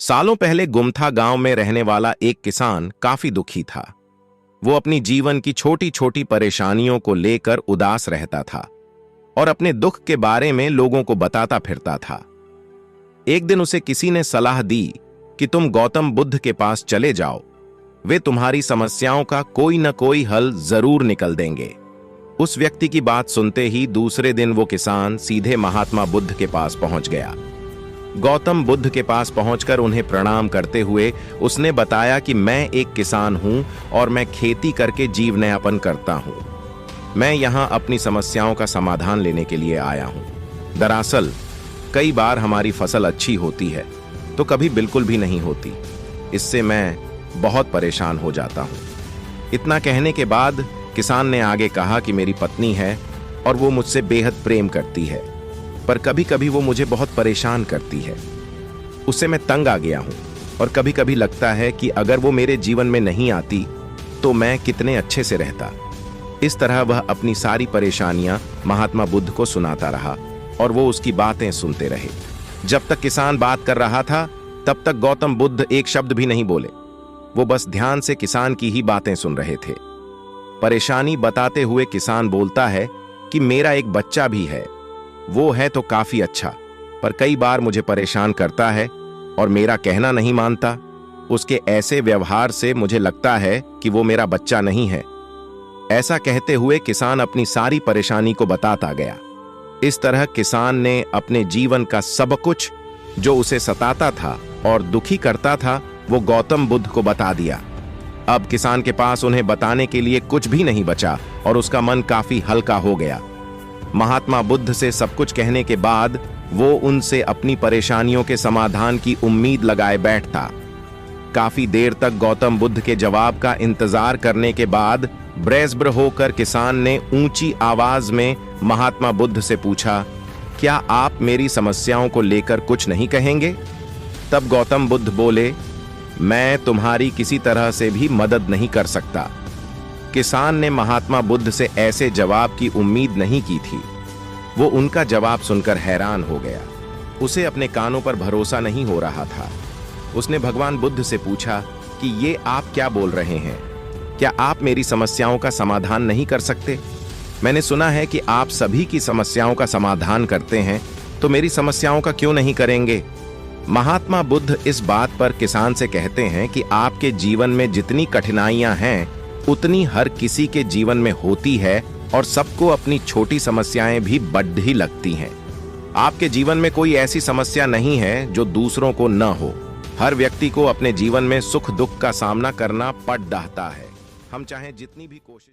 सालों पहले गुमथा गांव में रहने वाला एक किसान काफी दुखी था। वो अपनी जीवन की छोटी छोटी परेशानियों को लेकर उदास रहता था और अपने दुख के बारे में लोगों को बताता फिरता था। एक दिन उसे किसी ने सलाह दी कि तुम गौतम बुद्ध के पास चले जाओ, वे तुम्हारी समस्याओं का कोई न कोई हल जरूर निकल देंगे। उस व्यक्ति की बात सुनते ही दूसरे दिन वो किसान सीधे महात्मा बुद्ध के पास पहुंच गया। गौतम बुद्ध के पास पहुंचकर उन्हें प्रणाम करते हुए उसने बताया कि मैं एक किसान हूं और मैं खेती करके जीवनयापन करता हूं। मैं यहां अपनी समस्याओं का समाधान लेने के लिए आया हूं। दरअसल कई बार हमारी फसल अच्छी होती है तो कभी बिल्कुल भी नहीं होती। इससे मैं बहुत परेशान हो जाता हूं। इतना कहने के बाद किसान ने आगे कहा कि मेरी पत्नी है और वो मुझसे बेहद प्रेम करती है, पर कभी कभी वो मुझे बहुत परेशान करती है। उससे मैं तंग आ गया हूं और कभी कभी लगता है कि अगर वो मेरे जीवन में नहीं आती तो मैं कितने अच्छे से रहता। इस तरह वह अपनी सारी परेशानियां महात्मा बुद्ध को सुनाता रहा और वो उसकी बातें सुनते रहे। जब तक किसान बात कर रहा था तब तक गौतम बुद्ध एक शब्द भी नहीं बोले। वो बस ध्यान से किसान की ही बातें सुन रहे थे। परेशानी बताते हुए किसान बोलता है कि मेरा एक बच्चा भी है, वो है तो काफी अच्छा, पर कई बार मुझे परेशान करता है और मेरा कहना नहीं मानता। उसके ऐसे व्यवहार से मुझे लगता है कि वो मेरा बच्चा नहीं है। ऐसा कहते हुए किसान अपनी सारी परेशानी को बताता गया। इस तरह किसान ने अपने जीवन का सब कुछ जो उसे सताता था और दुखी करता था वो गौतम बुद्ध को बता दिया। अब किसान के पास उन्हें बताने के लिए कुछ भी नहीं बचा और उसका मन काफी हल्का हो गया। महात्मा बुद्ध से सब कुछ कहने के बाद वो उनसे अपनी परेशानियों के समाधान की उम्मीद लगाए बैठता। काफी देर तक गौतम बुद्ध के जवाब का इंतजार करने के बाद ब्रेसब्र होकर किसान ने ऊंची आवाज में महात्मा बुद्ध से पूछा, क्या आप मेरी समस्याओं को लेकर कुछ नहीं कहेंगे? तब गौतम बुद्ध बोले, मैं तुम्हारी किसी तरह से भी मदद नहीं कर सकता। किसान ने महात्मा बुद्ध से ऐसे जवाब की उम्मीद नहीं की थी। वो उनका जवाब सुनकर हैरान हो गया। उसे अपने कानों पर भरोसा नहीं हो रहा था। उसने भगवान बुद्ध से पूछा कि ये आप क्या बोल रहे हैं? क्या आप मेरी समस्याओं का समाधान नहीं कर सकते? मैंने सुना है कि आप सभी की समस्याओं का समाधान करते हैं, तो मेरी समस्याओं का क्यों नहीं करेंगे? महात्मा बुद्ध इस बात पर किसान से कहते हैं कि आपके जीवन में जितनी कठिनाइयां हैं उतनी हर किसी के जीवन में होती है और सबको अपनी छोटी समस्याएं भी बड़ ही लगती हैं। आपके जीवन में कोई ऐसी समस्या नहीं है जो दूसरों को न हो। हर व्यक्ति को अपने जीवन में सुख दुख का सामना करना पड़ रहा है। हम चाहे जितनी भी कोशिश